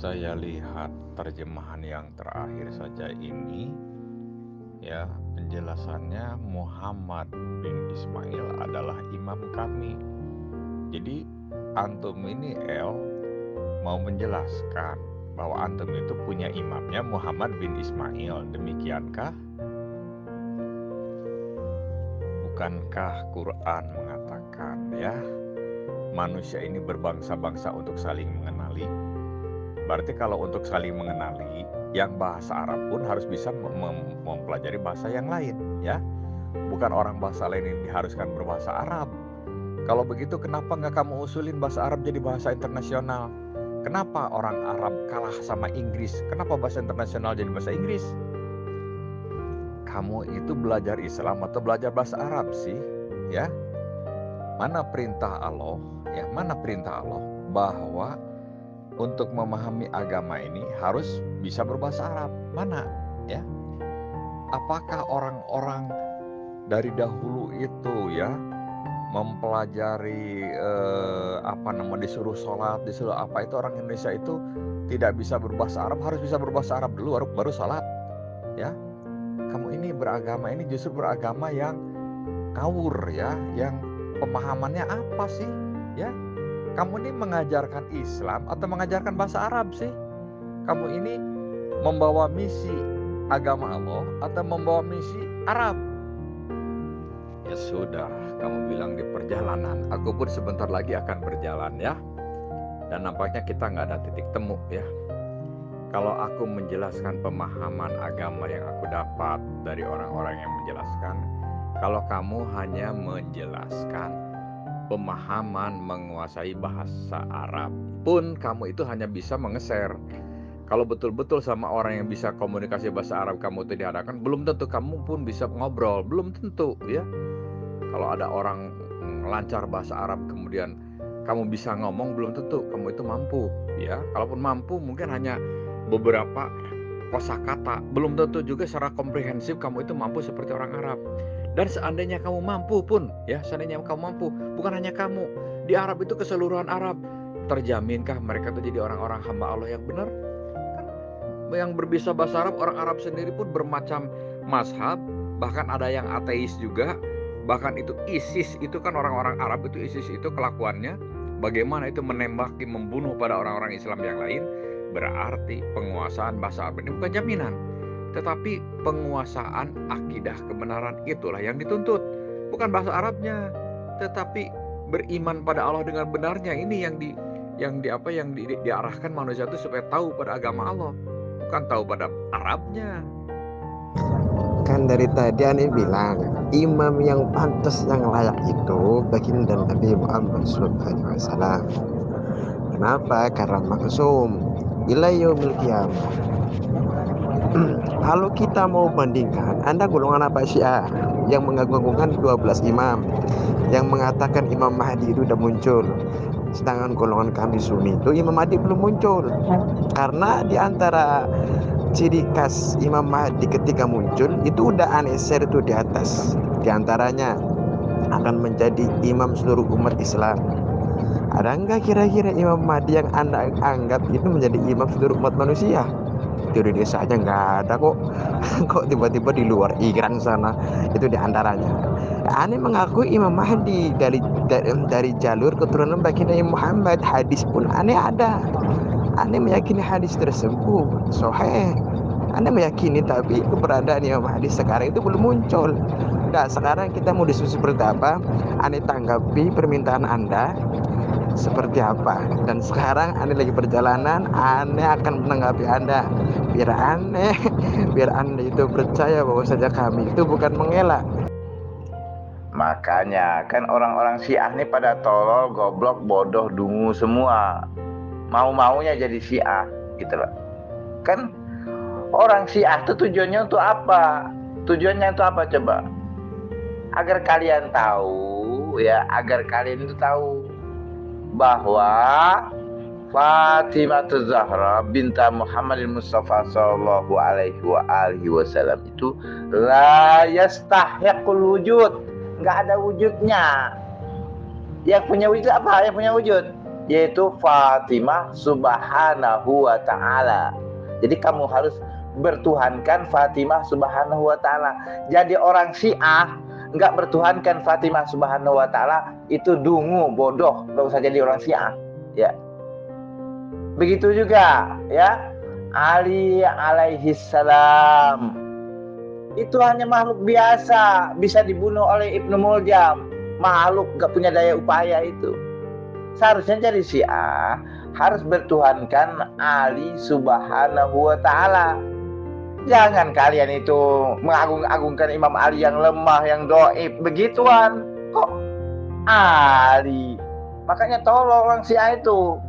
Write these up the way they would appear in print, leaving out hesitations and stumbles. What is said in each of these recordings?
saya lihat terjemahan yang terakhir saja ini, ya, penjelasannya Muhammad bin Ismail adalah imam kami. Jadi antum ini mau menjelaskan bahwa antum itu punya imamnya Muhammad bin Ismail. Demikiankah? Bukankah Quran mengatakan, ya, manusia ini berbangsa-bangsa untuk saling mengenali? Berarti kalau untuk saling mengenali, yang bahasa Arab pun harus bisa mempelajari bahasa yang lain, ya. Bukan orang bahasa lain yang diharuskan berbahasa Arab. Kalau begitu, kenapa nggak kamu usulin bahasa Arab jadi bahasa internasional? Kenapa orang Arab kalah sama Inggris? Kenapa bahasa internasional jadi bahasa Inggris? Kamu itu belajar Islam atau belajar bahasa Arab sih? Ya, mana perintah Allah? Ya, mana perintah Allah bahwa untuk memahami agama ini harus bisa berbahasa Arab? Mana? Ya, apakah orang-orang dari dahulu itu, ya, mempelajari disuruh sholat, disuruh apa itu, orang Indonesia itu tidak bisa berbahasa Arab, harus bisa berbahasa Arab dulu baru sholat, ya? Kamu ini beragama ini justru beragama yang ngawur, ya, yang pemahamannya apa sih, ya? Kamu ini mengajarkan Islam atau mengajarkan bahasa Arab sih? Kamu ini membawa misi agama Allah atau membawa misi Arab? Ya sudah, kamu bilang di perjalanan, aku pun sebentar lagi akan berjalan, ya. Dan nampaknya kita nggak ada titik temu, ya. Kalau aku menjelaskan pemahaman agama yang aku dapat dari orang-orang yang menjelaskan, kalau kamu hanya menjelaskan pemahaman menguasai bahasa Arab pun, kamu itu hanya bisa mengeser. Kalau betul-betul sama orang yang bisa komunikasi bahasa Arab kamu itu dihadapkan, belum tentu kamu pun bisa ngobrol, belum tentu, ya. Kalau ada orang lancar bahasa Arab kemudian kamu bisa ngomong, belum tentu kamu itu mampu, ya. Kalaupun mampu mungkin hanya beberapa kosakata, belum tentu juga secara komprehensif kamu itu mampu seperti orang Arab. Dan seandainya kamu mampu pun, ya, seandainya kamu mampu, bukan hanya kamu, di Arab itu keseluruhan Arab, terjaminkah mereka itu jadi orang-orang hamba Allah yang benar? Kan yang berbisa bahasa Arab, orang Arab sendiri pun bermacam mazhab, bahkan ada yang ateis juga. Bahkan itu ISIS itu kan orang-orang Arab itu, ISIS itu kelakuannya bagaimana itu menembaki, membunuh pada orang-orang Islam yang lain. Berarti penguasaan bahasa Arab ini bukan jaminan, tetapi penguasaan akidah kebenaran itulah yang dituntut. Bukan bahasa Arabnya, tetapi beriman pada Allah dengan benarnya. Ini yang diarahkan manusia itu supaya tahu pada agama Allah, bukan tahu pada Arabnya. Kan dari tadi aneh bilang imam yang pantas, yang layak itu baginda Nabi Muhammad SAW. Kenapa? Karena maksum ila yaumil qiyamah. Kalau kita mau bandingkan, Anda golongan apa Syiah yang mengagung-agungkan 12 imam, yang mengatakan Imam Mahdi itu udah muncul, sedangkan golongan kami Sunni itu Imam Mahdi belum muncul. Karena di antara ciri khas Imam Mahdi ketika muncul itu udah aneser itu di atas. Di antaranya akan menjadi imam seluruh umat Islam. Ada enggak kira-kira Imam Mahdi yang Anda anggap itu menjadi imam seluruh umat manusia? Di desa aja nggak ada kok. Kok tiba-tiba di luar Iran sana itu di antaranya. Aneh mengakui Imam Mahdi dari jalur keturunan baginda Muhammad. Hadis pun aneh ada. Anda meyakini hadis tersebut sahih. Anda meyakini, tapi keberadaan Imam Mahdi sekarang itu belum muncul. Nah, sekarang kita mau diskusi seperti apa? Anda tanggapi permintaan Anda seperti apa? Dan sekarang Anda lagi perjalanan, Anda akan menanggapi Anda. Biar Anda itu percaya bahwa saja kami itu bukan mengelak. Makanya kan orang-orang Syiah nih pada tolol, goblok, bodoh, dungu semua. Mau-maunya jadi Syiah gitu loh. Kan orang Syiah itu tujuannya untuk apa? Tujuannya itu apa coba? Agar kalian tahu, ya, agar kalian itu tahu bahwa Fatimah Zahra binta Muhammadin Mustafa sallallahu alaihi wasallam itu la yastahiqul wujud, nggak ada wujudnya. Yang punya wujud apa? Yang punya wujud yaitu Fatimah subhanahu wa ta'ala. Jadi kamu harus bertuhankan Fatimah subhanahu wa ta'ala. Jadi orang Syiah nggak bertuhankan Fatimah subhanahu wa ta'ala, itu dungu, bodoh, nggak usah jadi orang Syiah. Ya, begitu juga ya Ali alaihi salam, itu hanya makhluk biasa, bisa dibunuh oleh Ibnu Muljam, makhluk nggak punya daya upaya itu. Seharusnya jadi Syiah harus bertuhankan Ali subhanahu wa ta'ala. Jangan kalian itu mengagung-agungkan Imam Ali yang lemah, yang doib, begituan. Kok Ali? Makanya tolong orang Syiah itu.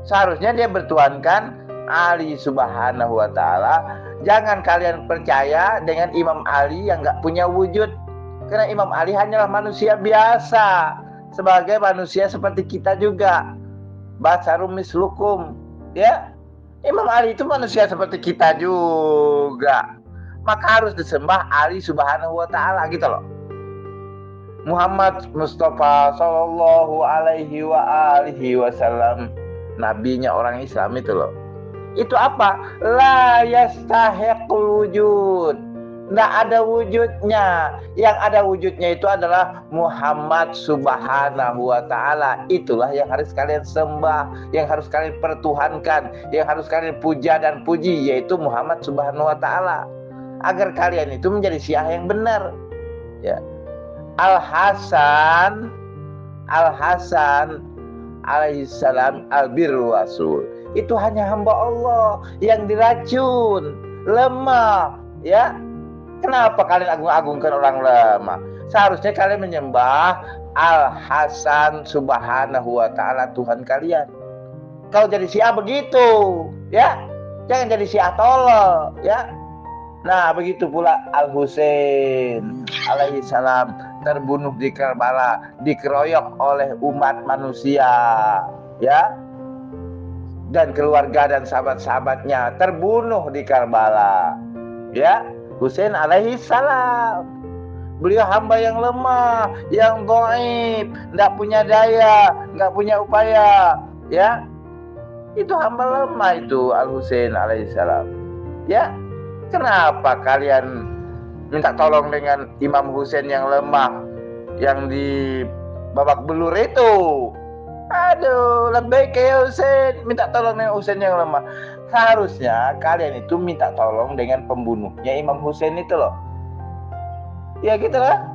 Seharusnya dia bertuhankan Ali subhanahu wa ta'ala. Jangan kalian percaya dengan Imam Ali yang gak punya wujud. Karena Imam Ali hanyalah manusia biasa, sebagai manusia seperti kita juga. Basarum mislukum, ya. Imam Ali itu manusia seperti kita juga. Maka harus disembah Ali subhanahu wa ta'ala gitu loh. Muhammad Mustafa sallallahu alaihi wa alihi wasallam, nabinya orang Islam itu loh. Itu apa? La yastahiqul wujud. Nggak ada wujudnya. Yang ada wujudnya itu adalah Muhammad subhanahu wa ta'ala. Itulah yang harus kalian sembah, yang harus kalian pertuhankan, yang harus kalian puja dan puji, yaitu Muhammad subhanahu wa ta'ala. Agar kalian itu menjadi Syiah yang benar. Ya. Al-Hasan alaihissalam albirru rasul, itu hanya hamba Allah yang diracun, lemah, ya. Kenapa kalian agung-agungkan orang lemah? Seharusnya kalian menyembah Al-Hasan subhanahu wa ta'ala, Tuhan kalian. Kalau jadi Syiah begitu, ya. Jangan jadi Syiah tolol, ya. Nah, begitu pula Al-Husain alaihissalam terbunuh di Karbala, dikeroyok oleh umat manusia, ya. Dan keluarga dan sahabat-sahabatnya terbunuh di Karbala, ya. Husain alaihi salam, beliau hamba yang lemah, yang dhaif, enggak punya daya, enggak punya upaya, ya. Itu hamba lemah itu Al-Husain alaihi salam. Ya. Kenapa kalian minta tolong dengan Imam Husain yang lemah, yang di babak belur itu? Aduh, lebih kayak Husain, minta tolong dengan Husain yang lemah. Seharusnya kalian itu minta tolong dengan pembunuhnya Imam Husain itu loh. Ya gitulah.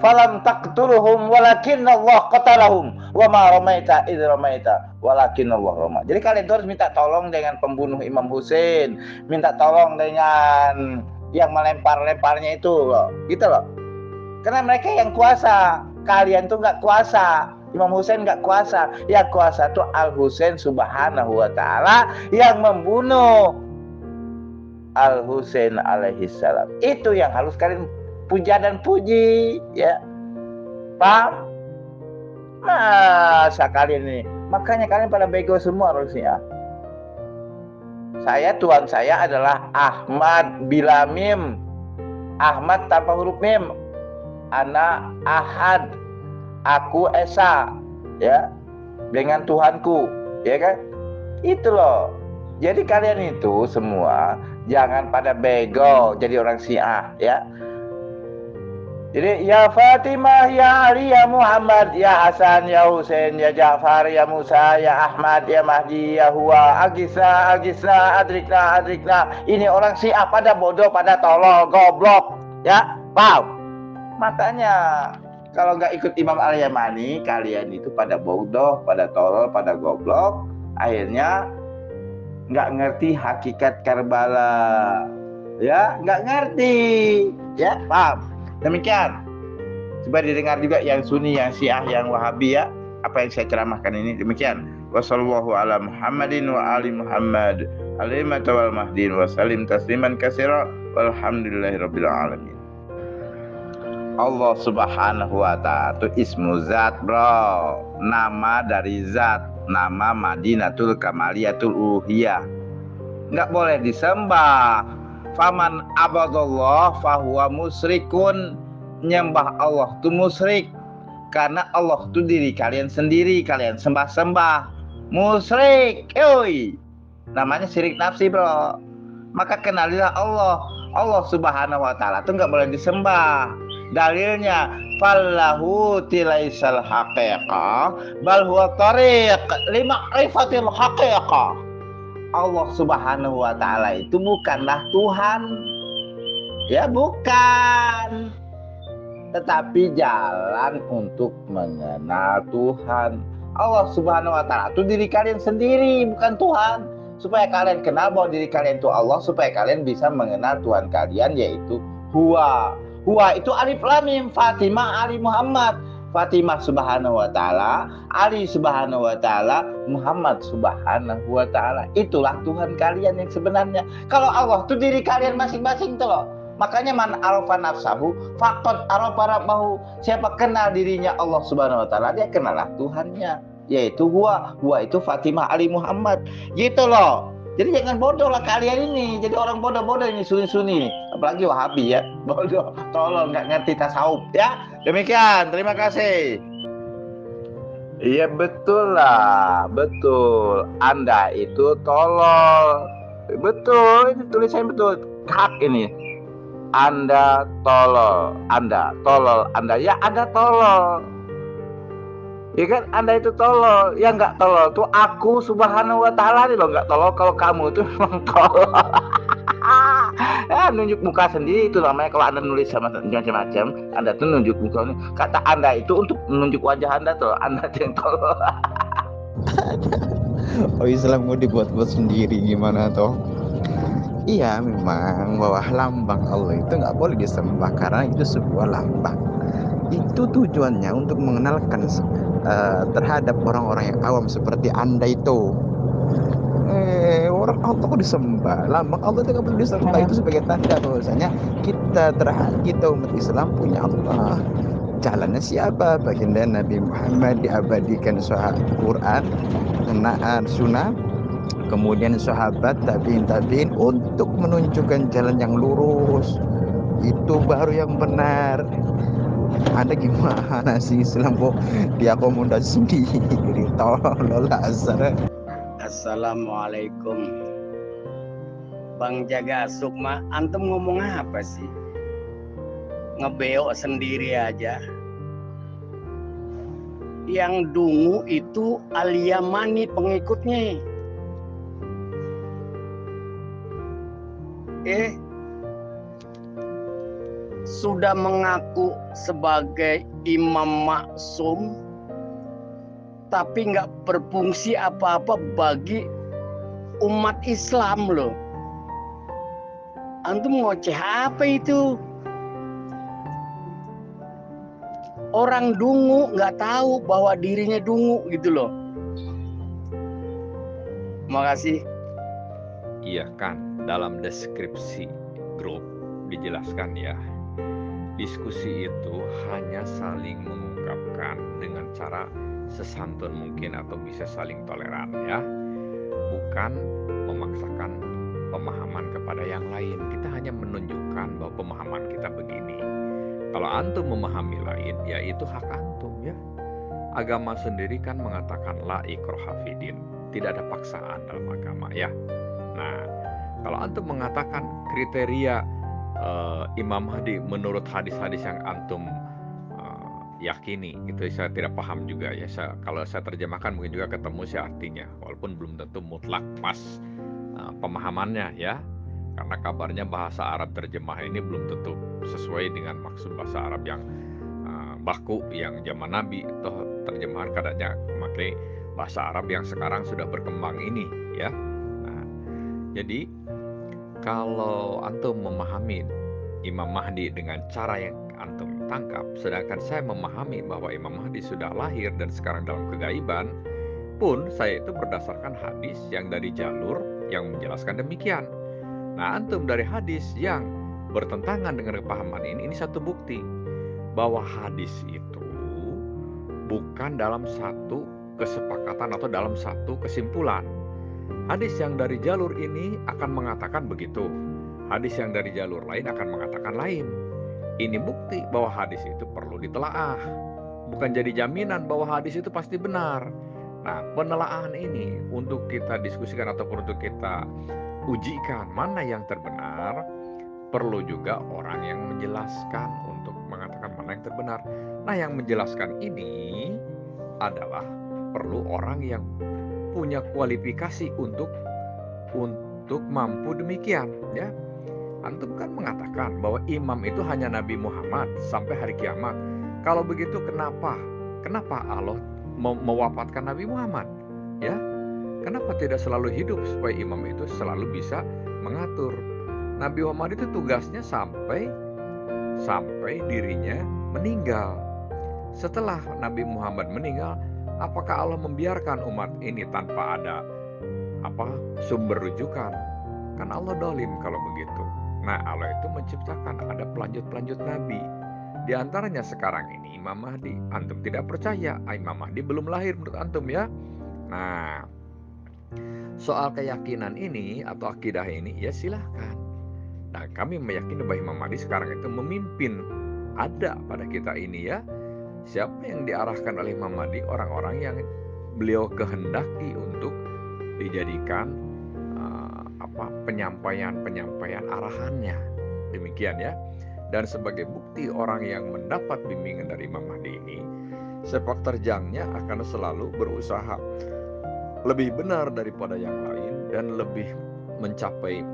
Falam taqtuluhum walakin Allah qatalahum wa ma ramaita idh ramaita walakin Allah rama. Jadi kalian harus minta tolong dengan pembunuh Imam Husain, minta tolong dengan yang melempar-lemparnya itu loh. Gitu loh. Karena mereka yang kuasa, kalian tuh nggak kuasa. Imam Husain nggak kuasa, yang kuasa tuh Al-Husain subhanahu wa ta'ala yang membunuh Al-Husain alaihi salam. Itu yang harus kalian puja dan puji, ya. Paham? Masa kalian ini, makanya kalian pada bego semua harusnya. Tuhan saya adalah Ahmad bila mim, Ahmad tanpa huruf mim. Ana Ahad, aku Esa, ya, dengan Tuhanku, ya kan? Itu loh. Jadi kalian itu semua jangan pada bego jadi orang Syiah, ya. Jadi ya Fatimah, ya Ali, ya Muhammad, ya Hasan, ya Husain, ya Ja'far, ya Musa, ya Ahmad, ya Mahdi, ya Huwa, Agisna, Adrikna. Ini orang Syiah pada bodoh, pada tolol, goblok, ya, paham? Makanya kalau nggak ikut Imam Al-Yamani, kalian itu pada bodoh, pada tolol, pada goblok. Akhirnya nggak ngerti hakikat Karbala, ya, nggak ngerti, ya, paham? Demikian. Coba didengar juga yang Sunni, yang Syiah, yang Wahabi, ya, apa yang saya ceramahkan ini. Demikian. Wassallallahu ala Muhammadin wa ali Muhammad alimata wal mahdin wa salim tasliman katsira walhamdulillahirabbil alamin. Allah subhanahu wa ta'ala itu ismu zat, bro. Nama dari zat, nama Madinatul Kamaliyatul Uluhiyah. Nggak boleh disembah. Faman abadallah fahuwa musyrikun. Nyembah Allah itu musyrik. Karena Allah itu diri kalian sendiri, kalian sembah-sembah. Musyrik, yoi. Namanya syirik nafsi, bro. Maka kenalilah Allah. Allah Subhanahu wa taala itu nggak boleh disembah. Dalilnya fallahu tilaisal haqiqah bal huwa tariq lima'rifatil haqiqah. Allah Subhanahu wa taala itu bukanlah Tuhan. Ya, bukan. Tetapi jalan untuk mengenal Tuhan. Allah Subhanahu wa taala itu diri kalian sendiri, bukan Tuhan. Supaya kalian kenal bahwa diri kalian itu Allah, supaya kalian bisa mengenal Tuhan kalian, yaitu Huwa. Huwa itu alif lam mim, Fatimah Ali Muhammad. Fatimah Subhanahu wa taala, Ali Subhanahu wa taala, Muhammad Subhanahu wa taala. Itulah Tuhan kalian yang sebenarnya. Kalau Allah itu diri kalian masing-masing tuh loh. Makanya man arafa nafsahu faqad arafa rabbahu. Siapa kenal dirinya Allah Subhanahu wa taala, dia kenallah Tuhannya, yaitu Huwa. Huwa itu Fatimah Ali Muhammad. Gitu loh. Jadi jangan bodoh lah kalian ini. Jadi orang bodoh-bodoh ini suni-suni. Apalagi Wahabi ya. Bodoh. Tolong nggak ngerti tasawuf ya. Demikian. Terima kasih. Iya betul lah. Betul. Anda itu tolol. Betul. Ini tulisannya betul. Hak ini. Anda tolol. Anda tolol. Anda ya Anda tolol. Ya kan Anda itu tolol. Yang nggak tolol tuh aku Subhanahu wa taala nih loh nggak tolol. Kalau kamu tuh memang tolol. Ya, nunjuk muka sendiri itu namanya. Kalau Anda nulis sama macam-macam, Anda tuh nunjuk muka. Kata Anda itu untuk menunjuk wajah Anda tuh. Anda yang tolol. Oh, Islam mau dibuat-buat sendiri gimana toh? Iya, memang bahwa lambang Allah itu nggak boleh disembah karena itu sebuah lambang. Itu tujuannya untuk mengenalkan terhadap orang-orang yang awam seperti Anda itu. Orang Allah kok disembah? Lambang Allah itu nggak boleh disembah. Itu sebagai tanda bahwasanya kita umat Islam punya Allah. Jalannya siapa? Baginda Nabi Muhammad diabadikan Quran, sunnah, kemudian sahabat, tabiin untuk menunjukkan jalan yang lurus. Itu baru yang benar. Anda gimana sih Islam kok diakomodasi sendiri? Tolol asar. Assalamualaikum. Bang Jaga Sukma, antum ngomong apa sih? Ngebeok sendiri aja. Yang dungu itu Al-Yamani pengikutnya. Sudah mengaku sebagai imam maksum, tapi nggak berfungsi apa-apa bagi umat Islam loh. Antum ngoceh apa itu? Orang dungu nggak tahu bahwa dirinya dungu gitu loh. Makasih. Iya kan, dalam deskripsi grup dijelaskan ya. Diskusi itu hanya saling mengungkapkan dengan cara sesantun mungkin atau bisa saling toleran ya. Bukan memaksakan pemahaman kepada yang lain. Kita hanya menunjukkan bahwa pemahaman kita begini. Kalau antum memahami lain, ya itu hak antum ya. Agama sendiri kan mengatakan la ikraha fidin. Tidak ada paksaan dalam agama ya. Nah, kalau antum mengatakan kriteria Imam Mahdi menurut hadis-hadis yang antum yakini, itu saya tidak paham juga ya. Kalau saya terjemahkan mungkin juga ketemu sih artinya, walaupun belum tentu mutlak pas pemahamannya ya. Karena kabarnya bahasa Arab terjemah ini belum tentu sesuai dengan maksud bahasa Arab yang baku yang zaman Nabi. Toh terjemahan kadangnya memakai bahasa Arab yang sekarang sudah berkembang ini ya. Nah, jadi kalau antum memahami Imam Mahdi dengan cara yang antum tangkap, sedangkan saya memahami bahwa Imam Mahdi sudah lahir dan sekarang dalam kegaiban, pun saya itu berdasarkan hadis yang dari jalur yang menjelaskan demikian. Nah, antum dari hadis yang bertentangan dengan kepahaman ini satu bukti bahwa hadis itu bukan dalam satu kesepakatan atau dalam satu kesimpulan. Hadis yang dari jalur ini akan mengatakan begitu. Hadis yang dari jalur lain akan mengatakan lain. Ini bukti bahwa hadis itu perlu ditelaah. bukan jadi jaminan bahwa hadis itu pasti benar. Nah, penelaahan ini untuk kita diskusikan ataupun untuk kita ujikan mana yang terbenar, perlu juga orang yang menjelaskan untuk mengatakan mana yang terbenar. Nah, yang menjelaskan ini adalah perlu orang yang punya kualifikasi untuk mampu demikian, ya. Antum kan mengatakan bahwa imam itu hanya Nabi Muhammad sampai hari kiamat. Kalau begitu kenapa Allah mewafatkan Nabi Muhammad? Ya, kenapa tidak selalu hidup supaya imam itu selalu bisa mengatur? Nabi Muhammad itu tugasnya sampai dirinya meninggal. Setelah Nabi Muhammad meninggal, apakah Allah membiarkan umat ini tanpa ada sumber rujukan? Kan Allah dolim kalau begitu. Nah, Allah itu menciptakan ada pelanjut Nabi. Di antaranya sekarang ini Imam Mahdi. Antum tidak percaya, Imam Mahdi belum lahir menurut antum, ya. Nah, soal keyakinan ini atau akidah ini, ya silahkan. Nah, kami meyakini bahwa Imam Mahdi sekarang itu memimpin. Ada pada kita ini, ya. Siapa yang diarahkan oleh Imam Mahdi? Orang-orang yang beliau kehendaki untuk dijadikan penyampaian arahannya. Demikian, ya. Dan sebagai bukti orang yang mendapat bimbingan dari Imam Mahdi ini, sepak terjangnya akan selalu berusaha lebih benar daripada yang lain dan lebih mencapai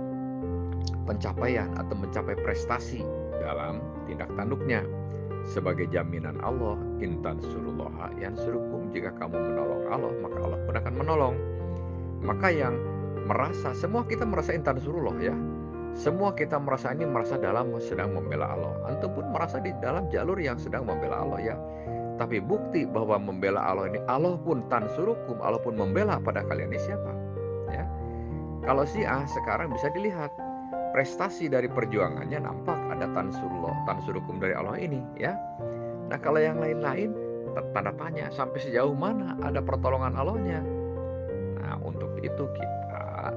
pencapaian atau mencapai prestasi dalam tindak tanduknya. Sebagai jaminan Allah, intan surullaha yansurukum, jika kamu menolong Allah maka Allah pun akan menolong. Maka yang merasa, semua kita merasa intan surullah, ya. Semua kita merasa sedang membela Allah. Antum pun merasa di dalam jalur yang sedang membela Allah, ya. Tapi bukti bahwa membela Allah ini, Allah pun tansurukum, Allah pun membela pada kalian ini siapa? Ya. Kalau Syiah sekarang bisa dilihat prestasi dari perjuangannya, nampak ada tansurukum dari Allah ini, ya. Nah, kalau yang lain-lain tanda tanya sampai sejauh mana ada pertolongan Allahnya. Nah, untuk itu kita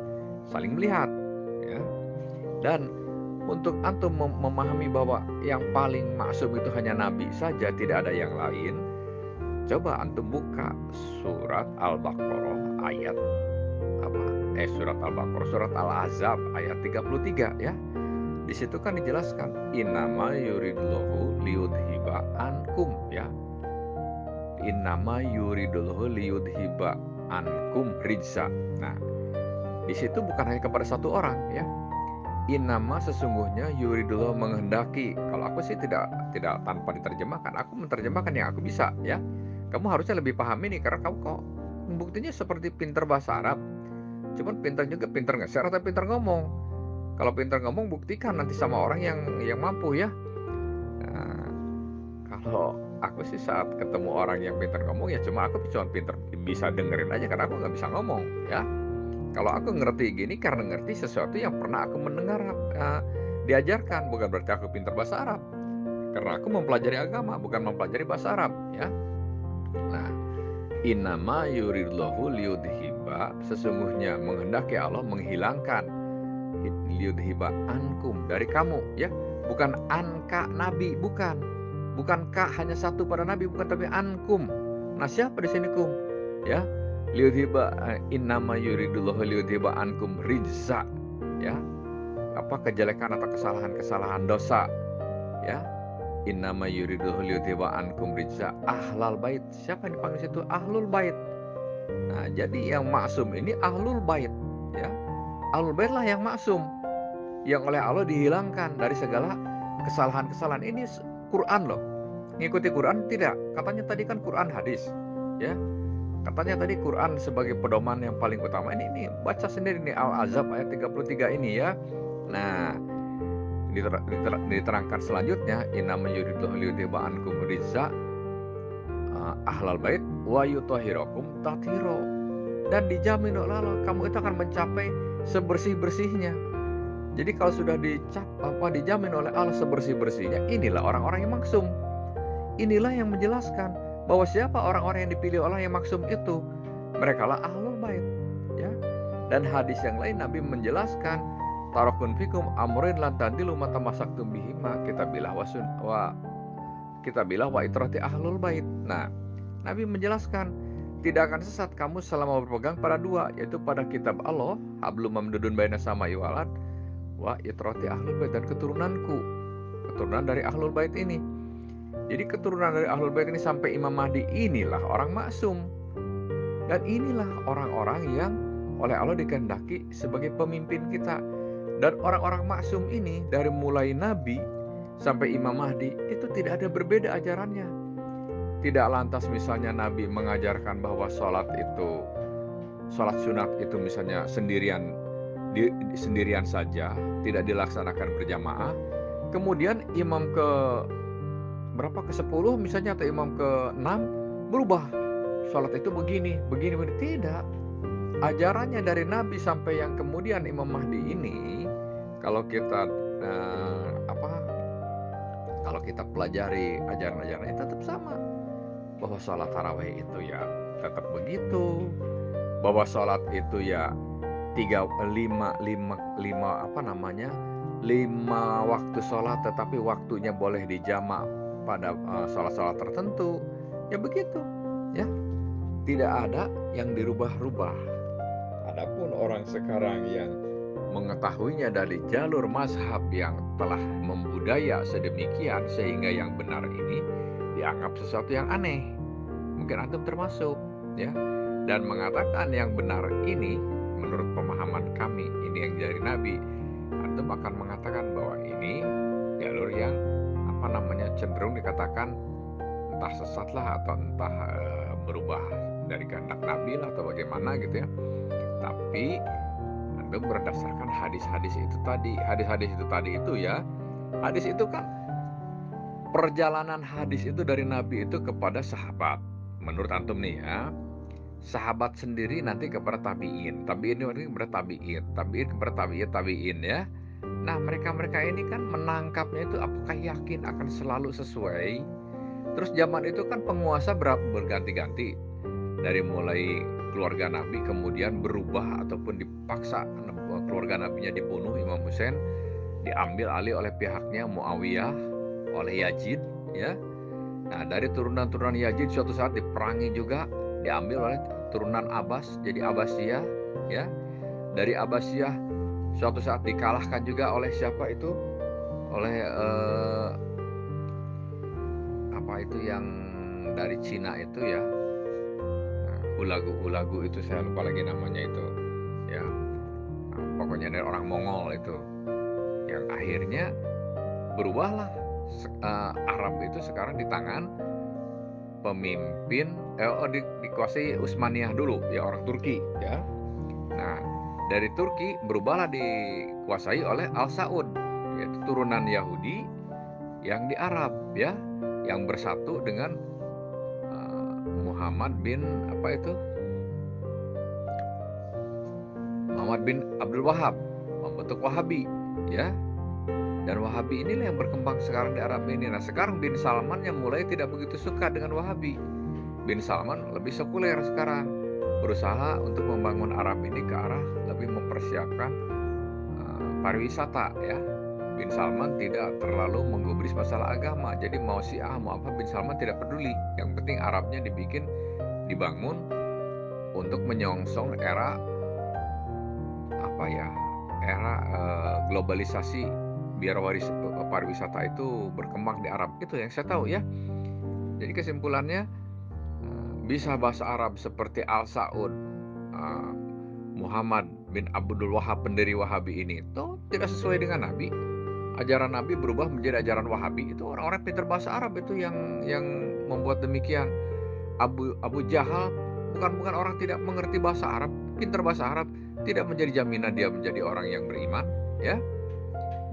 saling melihat, ya. Dan untuk antum memahami bahwa yang paling maksum itu hanya Nabi saja, tidak ada yang lain, coba antum buka surat Al-Baqarah ayat surat Al-Ahzab ayat 33, ya. Di situ kan dijelaskan innama yuridullahu liyudhiba ankum, ya. Innama yuridullahu liyudhiba ankum rijsa. Nah, di situ bukan hanya kepada satu orang, ya. Innama, sesungguhnya, yuridullah, menghendaki. Kalau aku sih tidak tanpa diterjemahkan, aku menerjemahkan yang aku bisa, ya. Kamu harusnya lebih paham ini karena kamu kok buktinya seperti pinter bahasa Arab. Cuman pinter nge-share atau pinter ngomong. Kalau pinter ngomong buktikan nanti sama orang yang mampu, ya. Nah, kalau aku sih saat ketemu orang yang pinter ngomong, ya cuma pinter bisa dengerin aja karena aku nggak bisa ngomong, ya. Kalau aku ngerti gini karena ngerti sesuatu yang pernah aku mendengar diajarkan, bukan berarti aku pintar bahasa Arab. Karena aku mempelajari agama, bukan mempelajari bahasa Arab, ya. Nah, innama yuridullahu liyudhiba, sesungguhnya menghendaki Allah menghilangkan, liyudhiba ankum, dari kamu, ya. Bukan anka Nabi, bukan ka hanya satu pada Nabi, bukan, tapi ankum. Nah, siapa di sini kum? Ya. Liyudhiba, innama yuridullahu liyudhiba ankum rijza, ya. Kejelekan atau kesalahan dosa, ya. Innama yuridullahu liyudhiba ankum rijza ahlal bait. Siapa yang dipanggil situ? Ahlul bait. Nah, jadi yang maksum ini ahlul bait, ya. Ahlul bait lah yang maksum, yang oleh Allah dihilangkan dari segala kesalahan-kesalahan. Ini Quran loh. Ngikuti Quran tidak? Katanya tadi kan Quran hadis, ya. Katanya tadi Quran sebagai pedoman yang paling utama. Ini baca sendiri nih Al-Ahzab ayat 33 ini, ya. Nah, diterangkan selanjutnya, innama yuridullahu liyudhiba ankum rijza ahlal bait wa yutahhirakum tathira. Dan dijamin oleh Allah kamu itu akan mencapai sebersih-bersihnya. Jadi kalau sudah dijamin oleh Allah sebersih-bersihnya, inilah orang-orang yang maksum. Inilah yang menjelaskan bahwa siapa orang-orang yang dipilih Allah yang maksum itu, mereka lah ahlul bait, ya. Dan hadis yang lain Nabi menjelaskan, tarakun fikum amrin lan tandilu ma tamassaktum bihima, kitabillah wa kita bilang wa itrati ahlul bait. Nah, Nabi menjelaskan, tidak akan sesat kamu selama berpegang pada dua, yaitu pada kitab Allah, hablum mamdudun baina sama'i wal ard, wa itrati ahlul bait, dan keturunanku, keturunan dari ahlul bait ini. Jadi keturunan dari ahlul bait ini sampai Imam Mahdi inilah orang maksum. Dan inilah orang-orang yang oleh Allah dikehendaki sebagai pemimpin kita. Dan orang-orang maksum ini dari mulai Nabi sampai Imam Mahdi itu tidak ada berbeda ajarannya. Tidak lantas misalnya Nabi mengajarkan bahwa sholat sunat itu misalnya sendirian saja, tidak dilaksanakan berjamaah. Kemudian imam ke berapa, ke-10 misalnya, atau imam ke-6 berubah, sholat itu begini. Tidak. Ajarannya dari Nabi sampai yang kemudian Imam Mahdi ini, kalau kita kalau kita pelajari ajaran-ajarannya tetap sama. Bahwa sholat tarawih itu ya tetap begitu. Bahwa sholat itu ya 5 waktu sholat, tetapi waktunya boleh dijamak pada sholat-sholat tertentu. Ya begitu, ya. Tidak ada yang dirubah-rubah. Adapun orang sekarang yang mengetahuinya dari jalur mazhab yang telah membudaya sedemikian sehingga yang benar ini dianggap sesuatu yang aneh. Mungkin antum termasuk, ya. Dan mengatakan yang benar ini menurut pemahaman kami ini yang dari Nabi, antum akan mengatakan bahwa ini jalur yang cenderung dikatakan entah sesat lah atau entah berubah dari kehendak Nabi lah atau bagaimana gitu ya. Tapi antum berdasarkan hadis-hadis itu tadi. Hadis-hadis itu tadi itu ya, hadis itu kan perjalanan hadis itu dari Nabi itu kepada sahabat. Menurut antum nih ya, sahabat sendiri nanti kepada tabi'in, tabi'in ini kepada tabi'in, tabi'in kepada tabi'in ya. Nah, mereka ini kan menangkapnya itu apakah yakin akan selalu sesuai. Terus zaman itu kan penguasa berganti-ganti, dari mulai keluarga Nabi kemudian berubah ataupun dipaksa keluarga Nabinya dibunuh, Imam Husain diambil alih oleh pihaknya Muawiyah, oleh Yazid ya. Nah, dari turunan-turunan Yazid suatu saat diperangi juga, diambil oleh turunan Abbas, jadi Abbasiyah ya. Dari Abbasiyah suatu saat dikalahkan juga oleh siapa itu? Oleh yang dari Cina itu ya. Nah, Hulagu itu saya lupa lagi namanya itu. Ya. Nah, pokoknya dari orang Mongol itu. Yang akhirnya berubahlah Arab itu sekarang di tangan pemimpin dikuasai Utsmaniyah dulu ya, orang Turki ya. Nah, dari Turki berubahlah dikuasai oleh Al Saud, yaitu turunan Yahudi yang di Arab ya, yang bersatu dengan Muhammad bin Abdul Wahab, membentuk Wahabi ya. Dan Wahabi inilah yang berkembang sekarang di Arab ini. Nah, sekarang bin Salman yang mulai tidak begitu suka dengan Wahabi. Bin Salman lebih sekuler sekarang, berusaha untuk membangun Arab ini ke arah lebih mempersiapkan pariwisata ya. Bin Salman tidak terlalu menggubris masalah agama. Jadi mau Syiah mau apa, Bin Salman tidak peduli. Yang penting Arabnya dibangun untuk menyongsong era globalisasi, biar pariwisata itu berkembang di Arab. Itu yang saya tahu ya. Jadi kesimpulannya, bisa bahasa Arab seperti Al Saud, Muhammad bin Abdul Wahab, pendiri Wahabi ini, itu tidak sesuai dengan Nabi. Ajaran Nabi berubah menjadi ajaran Wahabi. Itu orang-orang pintar bahasa Arab itu yang membuat demikian. Abu Jahal bukan orang tidak mengerti bahasa Arab, pintar bahasa Arab, tidak menjadi jaminan dia menjadi orang yang beriman ya.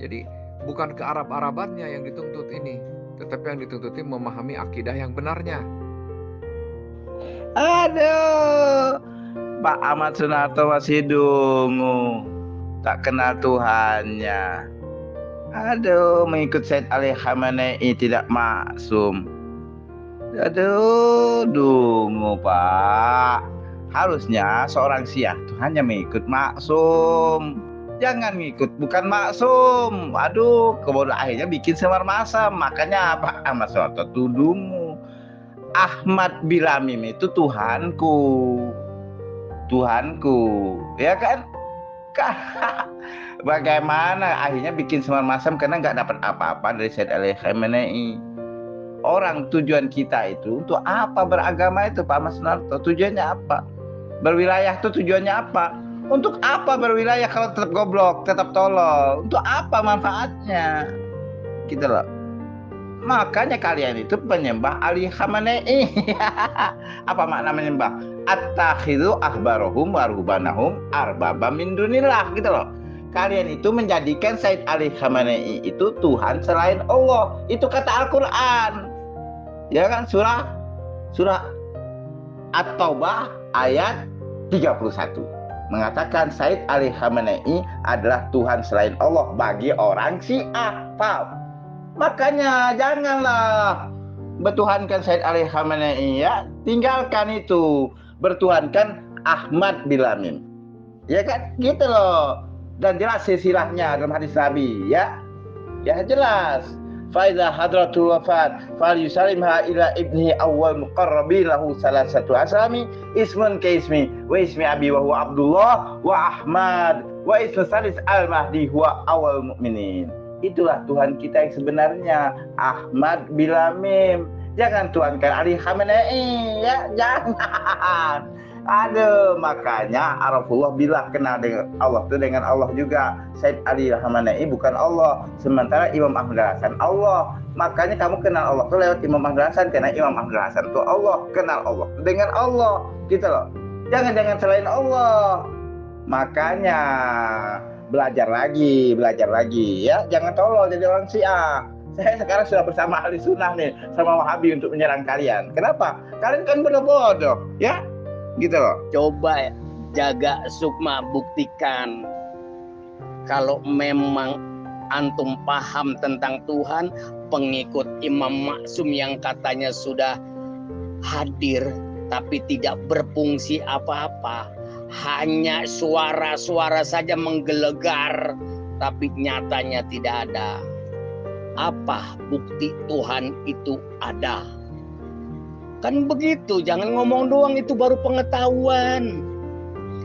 Jadi bukan ke Arab-Arabannya yang dituntut ini, tetapi yang dituntut ini memahami akidah yang benarnya. Aduh, Pak Ahmad Sunarto masih dungu, tak kenal Tuhannya. Aduh, mengikut Said Ali Khamenei tidak maksum. Aduh, dungu Pak. Harusnya seorang Syiah itu hanya mengikut maksum. Jangan ngikut, bukan maksum. Aduh, kemudian akhirnya bikin semar masam. Makanya apa? Ahmad Soeharto tuduhmu. Ahmad Bilamim itu Tuhanku. Tuhanku, ya kan? Bagaimana akhirnya bikin semar masam karena nggak dapat apa-apa dari Said Ali Khamenei. Orang tujuan kita itu untuk apa beragama itu Pak Mas Narto? Tujuannya apa? Berwilayah itu tujuannya apa? Untuk apa berwilayah kalau tetap goblok, tetap tolol? Untuk apa manfaatnya? Gitu loh. Makanya kalian itu penyembah Ali Khamenei. Apa makna menyembah? Attakhidhu ahbarahum wa ruhbanahum arbaba min dunillah, gitu loh. Kalian itu menjadikan Said Ali Khamenei itu Tuhan selain Allah. Itu kata Al-Qur'an. Ya kan, surah At-Taubah ayat 31 mengatakan Said Ali Khamenei adalah Tuhan selain Allah bagi orang Syiah. Paham? Makanya janganlah bertuhankan Said Ali Khamenei, ya. Tinggalkan itu, bertuhankan Ahmad Bilamim. Ya kan? Gitu loh. Dan jelas silsilahnya dalam hadis Nabi, ya. Ya jelas. Faiza hadratul wafat fal yusalimha ila ibni awal muqarrabi lahu salasatu aslami ismun kaismi wa ismi abi wa huwa Abdullah wa Ahmad wa ismu salis al-mahdi huwa awal mu'minin. Itulah Tuhan kita yang sebenarnya, Ahmad Bilamim. Jangan tuhankan Ali Khamenei, ya, jangan. Aduh, makanya Arafullah bilang kenal dengan Allah itu dengan Allah juga. Said Ali Khamenei bukan Allah, sementara Imam Ahmad Hasan Allah. Makanya kamu kenal Allah itu lewat Imam Ahmad Hasan, karena Imam Ahmad Hasan itu Allah. Kenal Allah itu dengan Allah, gitu loh. Jangan selain Allah. Makanya belajar lagi ya. Jangan tolol jadi orang Syiah. Saya sekarang sudah bersama ahli sunnah nih, sama Wahabi untuk menyerang kalian. Kenapa? Kalian kan bodoh-bodoh, ya? Gitu loh. Coba jaga Sukma buktikan kalau memang antum paham tentang Tuhan, pengikut Imam Maksum yang katanya sudah hadir tapi tidak berfungsi apa-apa, hanya suara-suara saja menggelegar tapi nyatanya tidak ada. Apa bukti Tuhan itu ada? Kan begitu, jangan ngomong doang, itu baru pengetahuan.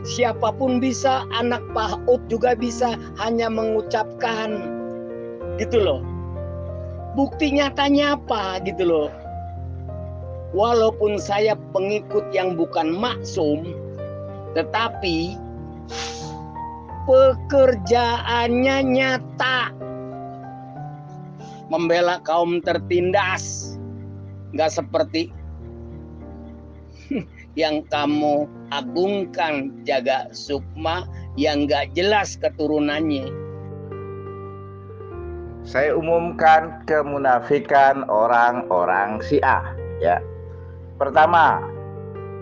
Siapapun bisa, anak Pak Ut juga bisa hanya mengucapkan. Gitu loh. Bukti nyatanya apa gitu loh. Walaupun saya pengikut yang bukan maksum, tetapi pekerjaannya nyata. Membela kaum tertindas. Nggak seperti yang kamu agungkan, jaga Sukma, yang nggak jelas keturunannya. Saya umumkan kemunafikan orang-orang Syiah, ya. Pertama,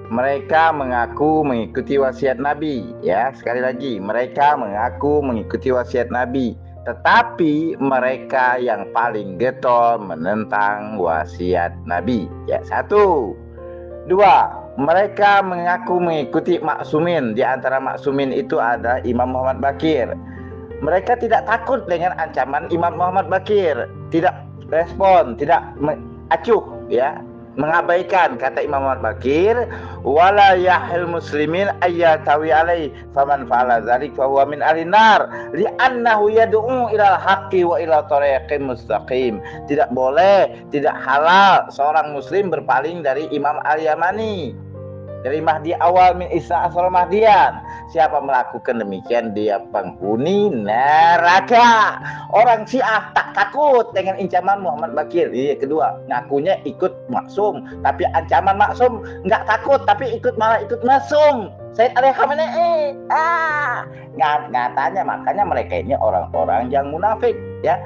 mereka mengaku mengikuti wasiat Nabi, ya. Sekali lagi, mereka mengaku mengikuti wasiat Nabi, tetapi mereka yang paling getol menentang wasiat Nabi, ya. Satu. Dua, mereka mengaku mengikuti maksumin. Di antara maksumin itu ada Imam Muhammad Baqir. Mereka tidak takut dengan ancaman Imam Muhammad Baqir, tidak respon, tidak acuh, ya, mengabaikan kata Imam Muhammad Baqir, wala yahil muslimin ayyatawi alai faman fa'ala dzalik fa huwa min ahlinar li'annahu yad'u ilal haqqi wa ila thariqim mustaqim. Tidak boleh, tidak halal seorang muslim berpaling dari Imam Al-Yamani, dari Mahdi awal min Isna Asal Mahdian. Siapa melakukan demikian, dia penghuni neraka. Orang Syiah tak takut dengan ancaman Muhammad Baqir. Kedua, ngakunya ikut maksum, tapi ancaman maksum nggak takut, tapi malah ikut maksum. Said Ali Khamenei. Nyatanya makanya mereka ini orang-orang yang munafik, ya.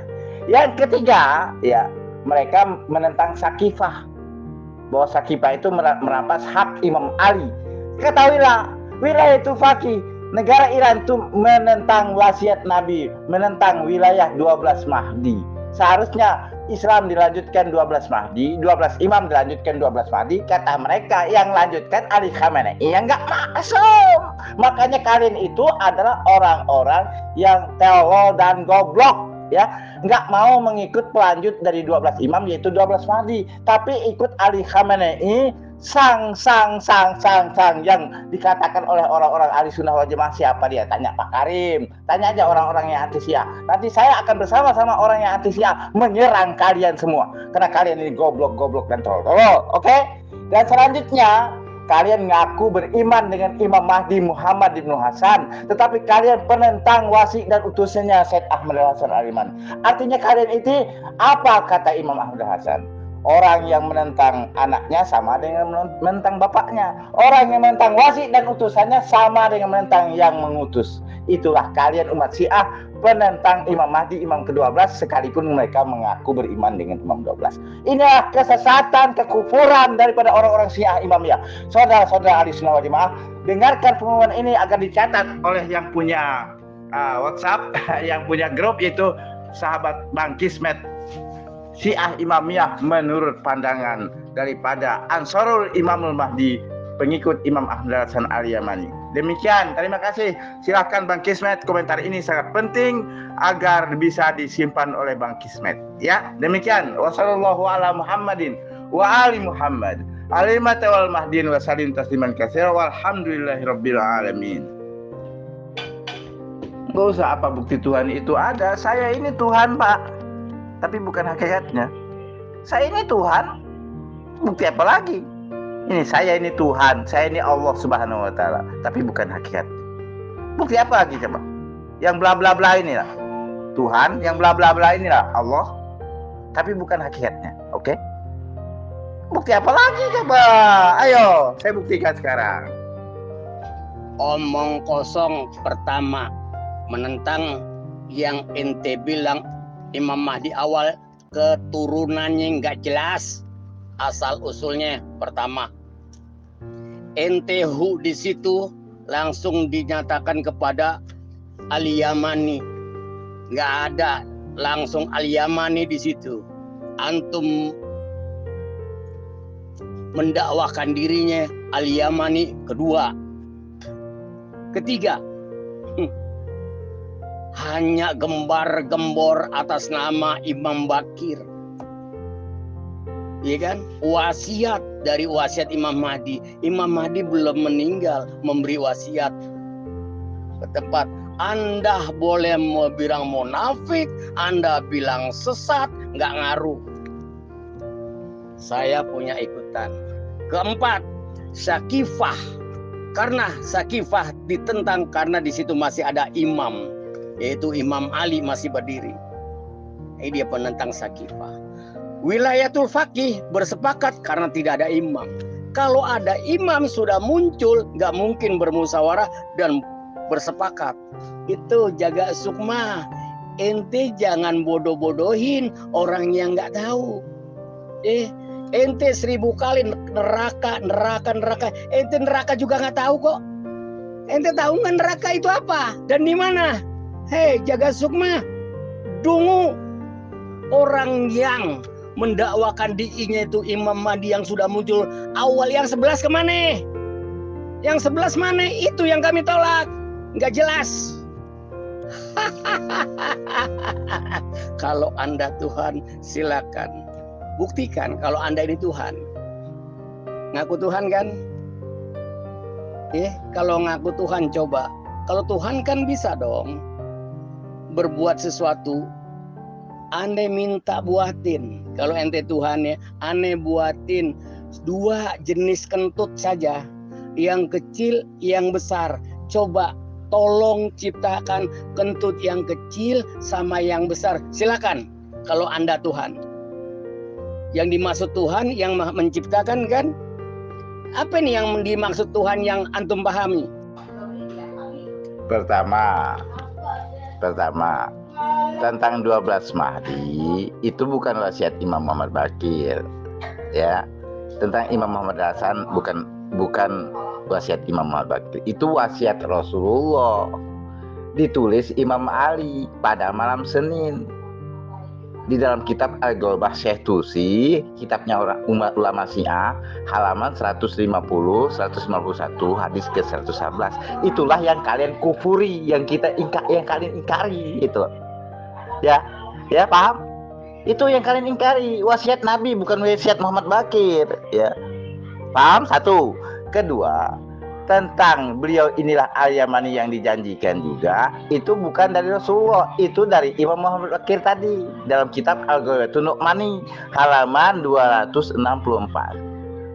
Yang ketiga, ya, mereka menentang Sakifah, bahwa Sakifah itu merampas hak Imam Ali. Ketahuilah, wilayah itu fakih. Negara Iran itu menentang wasiat Nabi, menentang wilayah 12 Mahdi. Seharusnya Islam dilanjutkan 12 Mahdi, 12 imam dilanjutkan 12 Mahdi. Kata mereka yang lanjutkan Ali Khamenei yang nggak maksum. Makanya kalian itu adalah orang-orang yang tolol dan goblok, ya, nggak mau mengikut pelanjut dari 12 imam yaitu 12 Mahdi, tapi ikut Ali Khamenei, sang yang dikatakan oleh orang-orang ahli sunnah wal jamaah. Siapa dia? Tanya Pak Karim, tanya aja orang-orang yang anti Syiah. Nanti saya akan bersama-sama orang yang anti Syiah menyerang kalian semua karena kalian ini goblok dan tolol. Oke? Dan selanjutnya, kalian ngaku beriman dengan Imam Mahdi Muhammad ibnu Hasan, tetapi kalian penentang wasi dan utusannya Syed Ahmad Hasan Aliman. Artinya kalian itu apa kata Imam Ahmad Hasan? Orang yang menentang anaknya sama dengan menentang bapaknya. Orang yang menentang wasi dan utusannya sama dengan menentang yang mengutus. Itulah kalian umat Syiah, penentang Imam Mahdi, Imam ke-12, sekalipun mereka mengaku beriman dengan Imam 12. Inilah kesesatan, kekufuran daripada orang-orang Syiah Imamiyah. Saudara-saudara ahli sunnah wal jamaah, dengarkan pengumuman ini agar dicatat oleh yang punya WhatsApp, yang punya grup, yaitu sahabat Bang Kismet. Syiah Imamiyah menurut pandangan daripada Ansarul Imamul Mahdi, pengikut Imam Ahmad Hasan Al-Yamani. Demikian, terima kasih. Silahkan Bang Kismet, komentar ini sangat penting agar bisa disimpan oleh Bang Kismet. Ya, demikian. Wassallallahu ala Muhammadin wa ali Muhammad. Alimata wal mahdin wa salim tasliman katsira walhamdulillahirabbil alamin. Gak usah apa bukti Tuhan itu ada. Saya ini Tuhan, Pak. Tapi bukan hakikatnya. Saya ini Tuhan, bukti apa lagi? Ini saya ini Tuhan, saya ini Allah Subhanahu wa taala, tapi bukan hakikat. Bukti apa lagi coba? Yang bla bla bla inilah Tuhan, yang bla bla bla inilah Allah, tapi bukan hakikatnya. Oke? Bukti apa lagi coba? Ayo, saya buktikan sekarang. Omong kosong pertama, menentang yang ente bilang Imam Mahdi awal keturunannya nggak jelas asal usulnya. Pertama, ente di situ langsung dinyatakan kepada Al-Yamani, nggak ada langsung Al-Yamani di situ. Antum mendakwakan dirinya Al-Yamani. Kedua, ketiga, hanya gembar-gembor atas nama Imam Bakir, ya kan? Wasiat dari wasiat Imam Mahdi. Imam Mahdi belum meninggal memberi wasiat ke tempat. Anda boleh mau bilang munafik, Anda bilang sesat, nggak ngaruh. Saya punya ikutan. Keempat, Syakifah. Karena Syakifah ditentang karena di situ masih ada imam, yaitu Imam Ali masih berdiri. Ini dia penentang Syakifah. Wilayatul Faqih bersepakat karena tidak ada imam. Kalau ada imam sudah muncul, nggak mungkin bermusyawarah dan bersepakat. Itu jaga sukma. Ente jangan bodoh-bodohin orang yang nggak tahu. Ente 1000 kali neraka. Ente neraka juga nggak tahu kok. Ente tahu nggak neraka itu apa dan di mana? Hei, jaga sukma, dungu orang yang mendakwakan dirinya itu Imam Mahdi yang sudah muncul awal. Yang 11 kemana? Yang 11 mana? Itu yang kami tolak. Nggak jelas. Kalau Anda Tuhan, silakan buktikan kalau Anda ini Tuhan. Ngaku Tuhan kan? Kalau ngaku Tuhan coba. Kalau Tuhan kan bisa dong berbuat sesuatu. Ane minta buatin. Kalau ente Tuhan ya, ane buatin 2 jenis kentut saja. Yang kecil, yang besar. Coba tolong ciptakan kentut yang kecil sama yang besar. Silakan kalau Anda Tuhan. Yang dimaksud Tuhan yang menciptakan kan? Apa nih yang dimaksud Tuhan yang antum pahami? Pertama, tentang 12 Mahdi itu bukan wasiat Imam Muhammad Bakir, ya. Tentang Imam Muhammad Hasan bukan wasiat Imam Muhammad Bakir, itu wasiat Rasulullah. Ditulis Imam Ali pada malam Senin. di dalam kitab Al-Ghalbah Syekh Tusi, kitabnya umat ulama Syiah, halaman 150, 151, hadis ke 111. Itulah yang kalian kufuri, yang kalian ingkari itu. Ya, paham? Itu yang kalian ingkari, wasiat Nabi bukan wasiat Muhammad Baqir, ya. Paham? Satu. Kedua, tentang beliau inilah Al-Yamani yang dijanjikan juga, itu bukan dari Rasulullah, itu dari Imam Muhammad Baqir tadi dalam kitab Al-Ghawayatul Nu'mani halaman 264.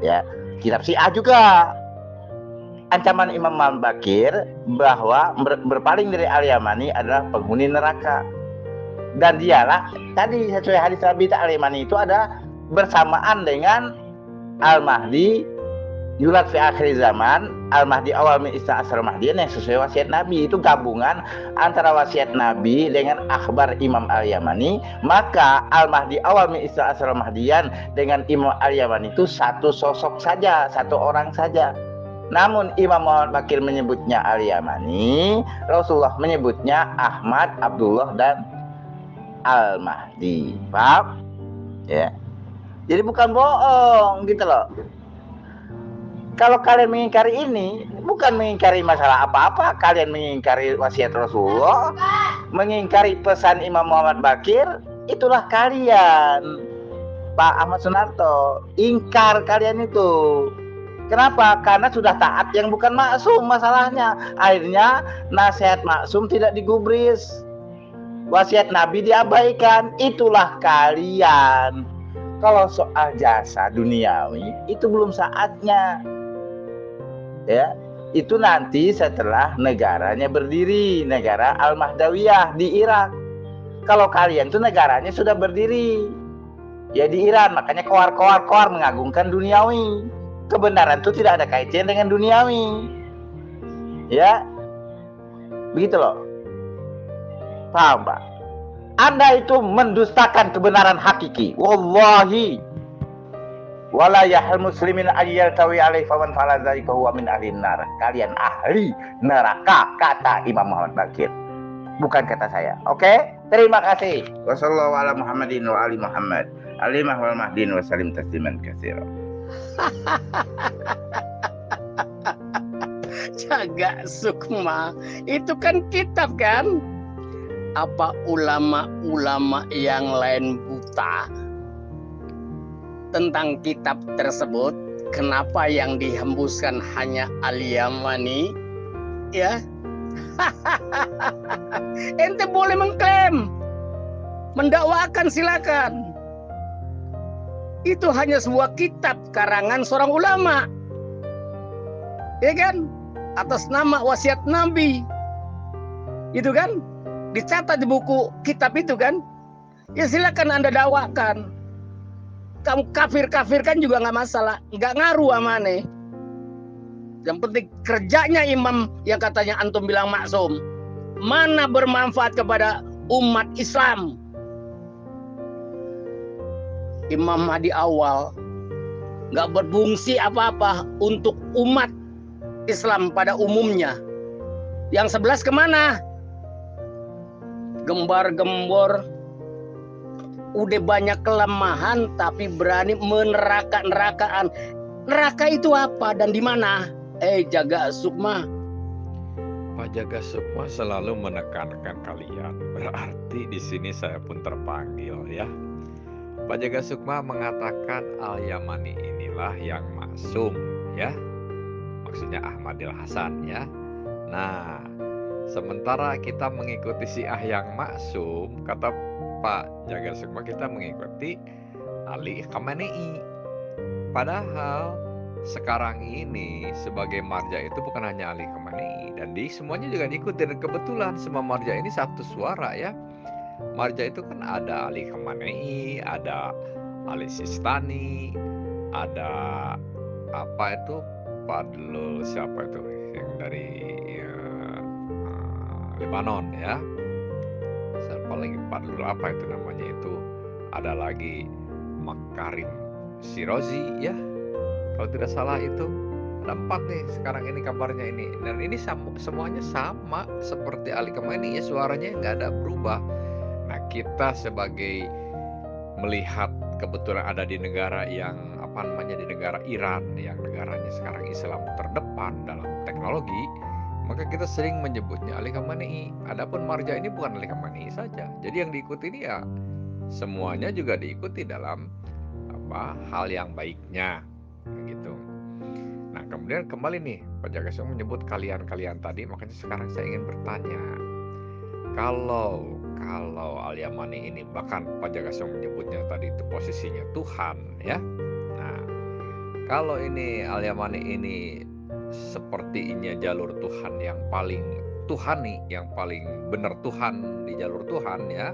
Ya, kitab Syiah juga. Ancaman Imam Muhammad Baqir bahwa berpaling dari Al-Yamani adalah penghuni neraka. Dan dialah tadi sesuai hadis Nabi, Al-Yamani itu ada bersamaan dengan Al-Mahdi Yulad fi akhir zaman, Al-Mahdi awal min Isna Asr Mahdiyan, yang sesuai wasiat Nabi. Itu gabungan antara wasiat Nabi dengan akhbar Imam Al-Yamani. Maka Al-Mahdi awal min Isna Asr Mahdiyan dengan Imam Al-Yamani itu satu sosok saja, satu orang saja. Namun Imam Muhammad Baqir menyebutnya Al-Yamani, Rasulullah menyebutnya Ahmad, Abdullah, dan Al-Mahdi. Paham? Ya. Jadi bukan bohong gitu loh. Kalau kalian mengingkari ini, bukan mengingkari masalah apa-apa, kalian mengingkari wasiat Rasulullah, mengingkari pesan Imam Muhammad Baqir, itulah kalian, Pak Ahmad Sunarto. Ingkar kalian itu. Kenapa? Karena sudah taat yang bukan maksum masalahnya. Akhirnya nasihat maksum tidak digubris. Wasiat Nabi diabaikan. Itulah kalian. Kalau soal jasa duniawi, itu belum saatnya. Ya, itu nanti setelah negaranya berdiri, negara Al-Mahdawiyah di Irak. Kalau kalian tuh negaranya sudah berdiri, ya di Iran, makanya koar mengagungkan duniawi. Kebenaran itu tidak ada kaitannya dengan duniawi. Ya, begitu loh. Paham, Pak? Anda itu mendustakan kebenaran hakiki. Wallahi. Wala yahal muslimin ayyal tawi alaihi faman fala dzalika huwa min ahlin nar. Kalian ahli neraka, kata Imam Muhammad Baqir. Bukan kata saya. Oke? Terima kasih. Wassallallahu ala Muhammadin wa ali Muhammad. Alimah wal mahdin wa salim tasliman katsira. Jaga Sukma. Itu kan kitab kan? Apa ulama-ulama yang lain buta tentang kitab tersebut? Kenapa yang dihembuskan hanya Al-Yamani? Ya, ente boleh mengklaim, mendakwakan, silakan. Itu hanya sebuah kitab karangan seorang ulama, ya kan? Atas nama wasiat Nabi, itu kan? Dicatat di buku kitab itu kan? Ya silakan Anda dakwakan. Kamu kafir-kafirkan juga nggak masalah, nggak ngaruh sama aneh. Yang penting kerjanya imam yang katanya antum bilang maksum, mana bermanfaat kepada umat Islam. Imam Mahdi awal nggak berfungsi apa-apa untuk umat Islam pada umumnya. Yang 11 kemana? Gembar-gembor. Udah banyak kelemahan tapi berani meneraka-nerakaan. Neraka itu apa dan di mana? Jaga Sukma. Pak Jaga Sukma selalu menekankan kalian. Berarti di sini saya pun terpanggil ya. Pak Jaga Sukma mengatakan Al-Yamani inilah yang maksum ya. Maksudnya Ahmadil Hasan ya. Nah, sementara kita mengikuti Syiah yang maksum, kata Pak Jaga Sukma kita mengikuti Ali Khamenei. Padahal sekarang ini sebagai marja itu bukan hanya Ali Khamenei, dan di semuanya juga diikuti. Dan kebetulan semua marja ini satu suara ya. Marja itu kan ada Ali Khamenei, ada Ali Sistani, ada apa itu Fadlul siapa itu yang dari Lebanon ya. Paling Fadlul apa itu namanya itu. Ada lagi Makarim Sirozi ya. Kalau tidak salah itu ada 4 nih sekarang ini kabarnya ini. Dan ini semuanya sama seperti Ali Khamenei ya, suaranya nggak ada berubah. Nah kita sebagai melihat kebetulan ada di negara yang di negara Iran yang negaranya sekarang Islam terdepan dalam teknologi, maka kita sering menyebutnya Ali Khamenei. Adapun marja ini bukan Ali Khamenei saja. Jadi yang diikuti ini ya semuanya juga diikuti dalam hal yang baiknya gitu. Nah, kemudian kembali nih Pak Jagasung menyebut kalian tadi, makanya sekarang saya ingin bertanya. Kalau Al-Yamani ini, bahkan Pak Jagasung menyebutnya tadi itu posisinya Tuhan ya. Nah, kalau ini Al-Yamani ini sepertinya jalur Tuhan yang paling Tuhani, yang paling benar Tuhan di jalur Tuhan ya,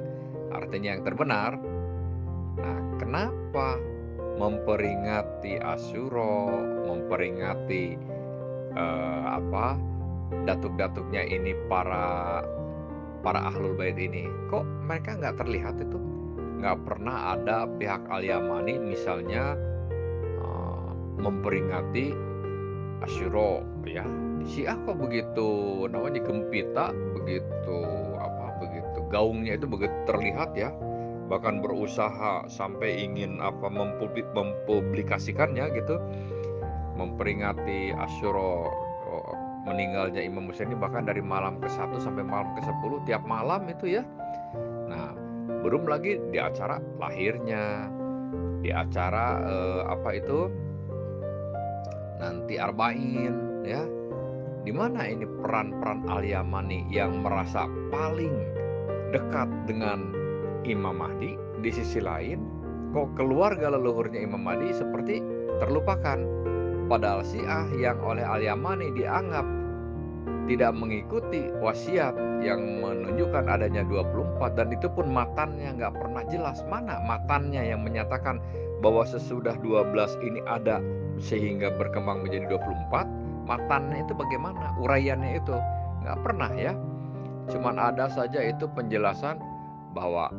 artinya yang terbenar. Nah, kenapa memperingati Asyura, memperingati datuk-datuknya ini para Ahlul Bait ini, kok mereka nggak terlihat itu? Nggak pernah ada pihak Al-Yamani misalnya memperingati Asyura ya. Syiah kok begitu gempita, begitu gaungnya itu begitu terlihat ya, bahkan berusaha sampai ingin mempublikasikannya gitu, memperingati Asyura meninggalnya Imam Husaini, bahkan dari malam ke-1 sampai malam ke-10 tiap malam itu ya. Nah, belum lagi di acara lahirnya, di acara nanti Arba'in ya. Di mana ini peran Al-Yamani yang merasa paling dekat dengan Imam Mahdi? Di sisi lain, kok keluarga leluhurnya Imam Mahdi seperti terlupakan. Padahal Syiah yang oleh Al-Yamani dianggap tidak mengikuti wasiat yang menunjukkan adanya 24, dan itu pun matannya nggak pernah jelas. Mana matannya yang menyatakan bahwa sesudah 12 ini ada sehingga berkembang menjadi 24? Matannya itu bagaimana? Uraiannya itu nggak pernah ya. Cuman ada saja itu penjelasan bahwa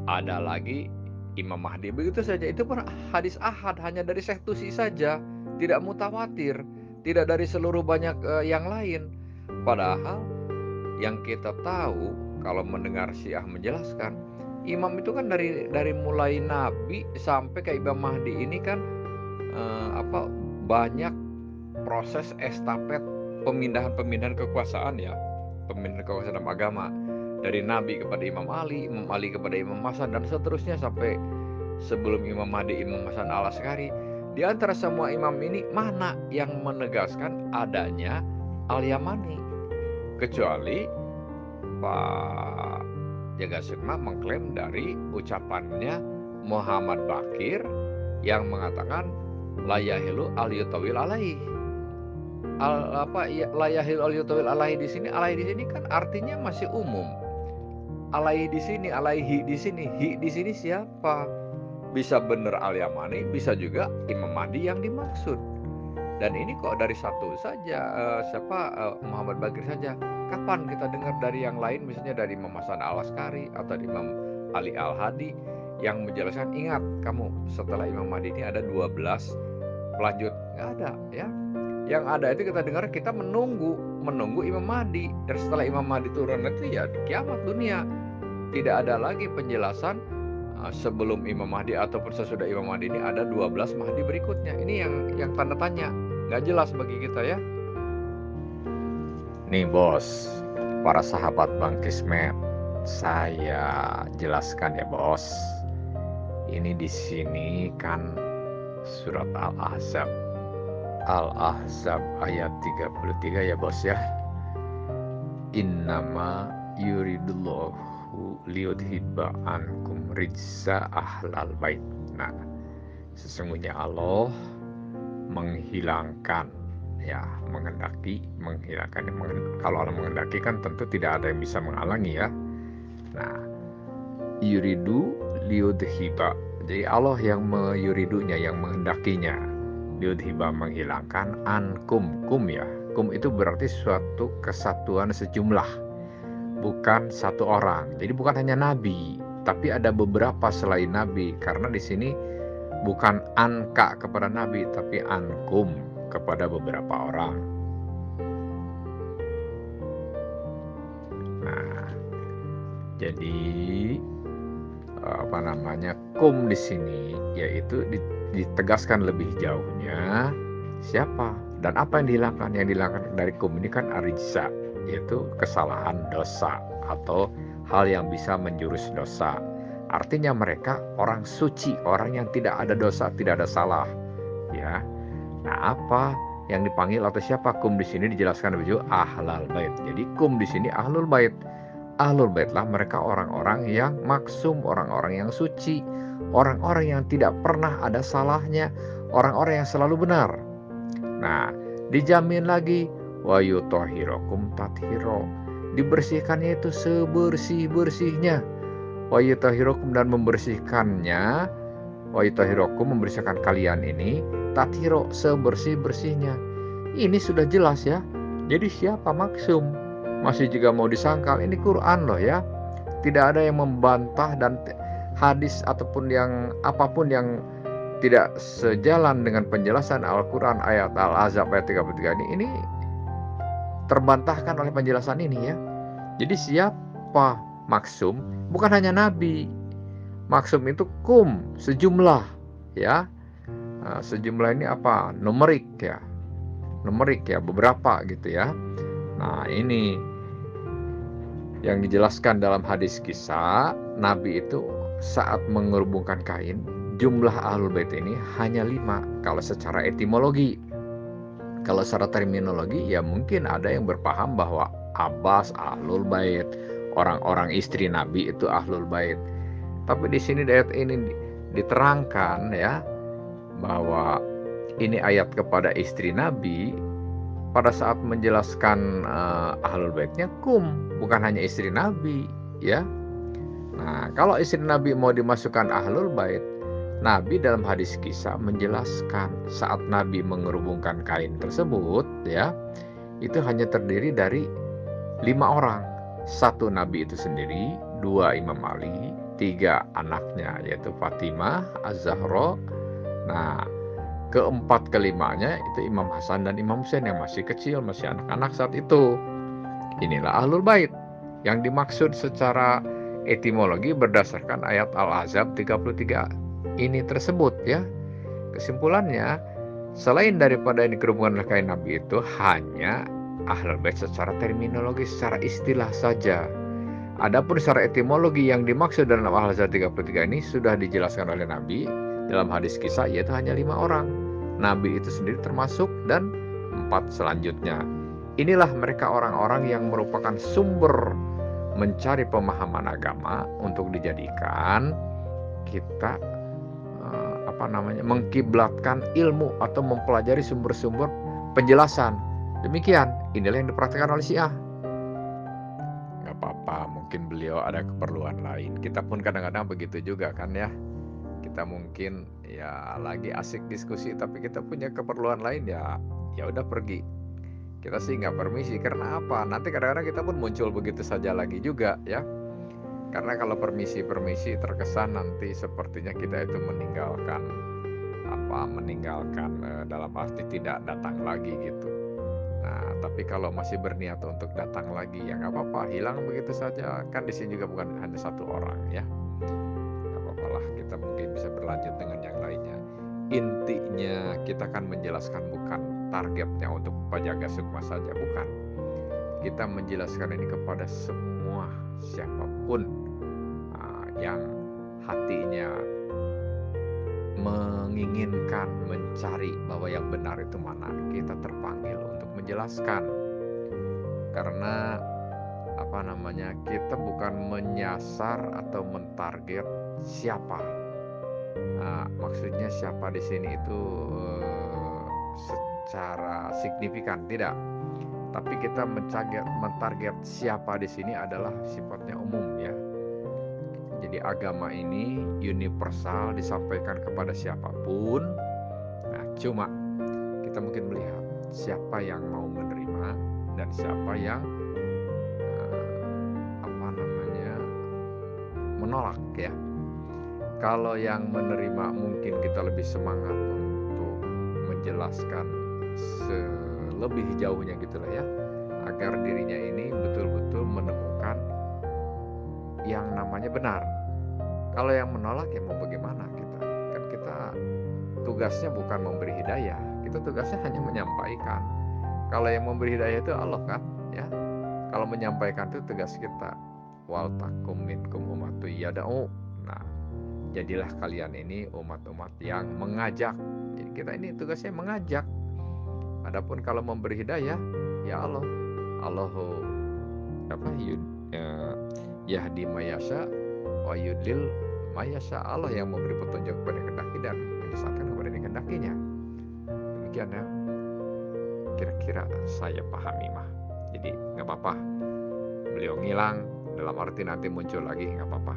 ada lagi Imam Mahdi, begitu saja. Itu pun hadis ahad, hanya dari Syekh Tusi saja, tidak mutawatir, tidak dari seluruh banyak yang lain. Padahal yang kita tahu kalau mendengar Syiah menjelaskan, imam itu kan dari mulai Nabi sampai ke Imam Mahdi ini kan banyak proses estafet pemindahan kekuasaan ya, pemindahan kekuasaan dalam agama, dari Nabi kepada Imam Ali kepada Imam Hasan, dan seterusnya sampai sebelum Imam Mahdi Imam Hasan Al-Askari. Di antara semua imam ini, mana yang menegaskan adanya Al-Yamani? Kecuali Pak Jagasukma mengklaim dari ucapannya Muhammad Bakir yang mengatakan la yahilu al-yutawil alaihi. La yahilu al-yutawil alaihi di sini, alaihi di sini kan artinya masih umum. Alaihi di sini, alaihi di sini, hi di sini siapa? Bisa benar Al-Yamani, bisa juga Imam Mahdi yang dimaksud. Dan ini kok dari satu saja, Muhammad Bakir saja. Kapan kita dengar dari yang lain, misalnya dari Imam Hasan Al-Askari atau Imam Ali Al-Hadi yang menjelaskan, ingat kamu setelah Imam Mahdi ini ada 12 pelanjut? Nggak ada ya. Yang ada itu kita dengar, kita menunggu Imam Mahdi. Dan setelah Imam Mahdi turun itu ya kiamat dunia. Tidak ada lagi penjelasan sebelum Imam Mahdi ataupun sesudah Imam Mahdi ini ada 12 Mahdi berikutnya. Ini yang tanda tanya, nggak jelas bagi kita ya. Nih bos, para sahabat Bang Kismet, saya jelaskan ya bos. Ini di sini kan surat Al-Ahzab ayat 33 ya bos ya. Innama yuridullahu liyudhiba ankum rijsa ahlal bait. Nah, sesungguhnya Allah menghilangkan ya, menghilangkan. Kalau Allah menghendaki kan tentu tidak ada yang bisa menghalangi ya. Nah, yuridu liyudhiba, jadi Allah yang meyuridunya, yang menghendakinya. Liyudhiba menghilangkan, ankum, kum ya. Kum itu berarti suatu kesatuan sejumlah, bukan satu orang. Jadi bukan hanya Nabi, tapi ada beberapa selain Nabi. Karena di sini bukan anka kepada Nabi, tapi ankum kepada beberapa orang. Nah, jadi kum di sini, yaitu ditegaskan lebih jauhnya siapa dan apa yang dihilangkan. Yang dihilangkan dari kum ini kan arijsa, yaitu kesalahan, dosa, atau hal yang bisa menjurus dosa. Artinya mereka orang suci, orang yang tidak ada dosa, tidak ada salah, ya. Nah, apa yang dipanggil atau siapa kum di sini dijelaskan lebih jauh, ahlul bait. Jadi kum di sini ahlul bait. Ahlul baitlah mereka orang-orang yang maksum, orang-orang yang suci, orang-orang yang tidak pernah ada salahnya, orang-orang yang selalu benar. Nah, dijamin lagi wa yutahhirukum tathiro. Dibersihkannya itu sebersih-bersihnya. Wa yutahhirukum, dan membersihkannya. Wa yutahhirukum, membersihkan kalian ini, tathiro, sebersih-bersihnya. Ini sudah jelas ya. Jadi siapa maksum? Masih juga mau disangkal, ini Quran loh ya. Tidak ada yang membantah, dan hadis ataupun yang apapun yang tidak sejalan dengan penjelasan Al-Quran ayat Al-Ahzab ayat 33 ini terbantahkan oleh penjelasan ini ya. Jadi siapa maksum? Bukan hanya Nabi. Maksum itu kum, sejumlah ya. Nah, sejumlah ini apa? Numerik ya, beberapa gitu ya. Nah, ini yang dijelaskan dalam hadis kisah, Nabi itu saat mengerubungkan kain, jumlah ahlul bait ini hanya 5 kalau secara etimologi. Kalau secara terminologi ya mungkin ada yang berpaham bahwa Abbas ahlul bait, orang-orang istri Nabi itu ahlul bait. Tapi di sini ayat ini diterangkan ya bahwa ini ayat kepada istri Nabi. Pada saat menjelaskan ahlul baitnya kum, bukan hanya istri Nabi ya. Nah, kalau istri Nabi mau dimasukkan ahlul bait, Nabi dalam hadis kisah menjelaskan saat Nabi mengerubungkan kain tersebut ya, itu hanya terdiri dari 5 orang. 1 Nabi itu sendiri, 2 Imam Ali, 3 anaknya yaitu Fatimah, Az-Zahra. Nah, keempat kelimanya itu Imam Hasan dan Imam Husain yang masih kecil, masih anak-anak saat itu. Inilah ahlul bait yang dimaksud secara etimologi berdasarkan ayat Al-Ahzab 33 ini tersebut ya. Kesimpulannya, selain daripada ini kerumunan kain Nabi itu hanya ahlul bait secara terminologi, secara istilah saja. Adapun secara etimologi yang dimaksud dalam Al-Ahzab 33 ini sudah dijelaskan oleh Nabi dalam hadis kisah, yaitu hanya 5 orang. Nabi itu sendiri termasuk dan 4 selanjutnya. Inilah mereka orang-orang yang merupakan sumber mencari pemahaman agama untuk dijadikan kita mengkiblatkan ilmu atau mempelajari sumber-sumber penjelasan. Demikian, inilah yang dipraktikkan oleh Syiah. Gak apa-apa, mungkin beliau ada keperluan lain. Kita pun kadang-kadang begitu juga kan ya. Kita mungkin ya lagi asik diskusi tapi kita punya keperluan lain ya udah pergi. Kita sih nggak permisi, karena apa? Nanti kadang-kadang kita pun muncul begitu saja lagi juga ya. Karena kalau permisi terkesan nanti sepertinya kita itu meninggalkan dalam arti tidak datang lagi gitu. Nah, tapi kalau masih berniat untuk datang lagi ya nggak apa-apa, hilang begitu saja. Kan di sini juga bukan hanya 1 orang ya. Kita mungkin bisa berlanjut dengan yang lainnya. Intinya kita kan menjelaskan bukan targetnya untuk Pak Jaga Sukma saja, bukan. Kita menjelaskan ini kepada semua siapapun yang hatinya menginginkan mencari bahwa yang benar itu mana. Kita terpanggil untuk menjelaskan. Karena kita bukan menyasar atau mentarget siapa. Nah, maksudnya siapa di sini itu secara signifikan tidak, tapi kita mentarget siapa di sini adalah sifatnya umum ya. Jadi agama ini universal, disampaikan kepada siapapun. Nah, cuma kita mungkin melihat siapa yang mau menerima dan siapa yang menolak ya. Kalau yang menerima mungkin kita lebih semangat untuk menjelaskan selebih jauhnya gitulah ya, agar dirinya ini betul-betul menemukan yang namanya benar. Kalau yang menolak ya mau bagaimana kita? Kan kita tugasnya bukan memberi hidayah, kita tugasnya hanya menyampaikan. Kalau yang memberi hidayah itu Allah kan, ya. Kalau menyampaikan itu tugas kita. Wal takum minkum ummatu yad'u. Nah, jadilah kalian ini umat-umat yang mengajak. Jadi kita ini tugasnya mengajak. Adapun kalau memberi hidayah, ya Allah. Allahu yahdi mayasya wa yudlil mayasya. Allah yang memberi petunjuk kepada kehendaki dan menyesatkan kepada kehendakinya. Demikian ya. Kira-kira saya pahami mah. Jadi nggak apa-apa. Beliau ngilang, dalam arti nanti muncul lagi nggak apa-apa.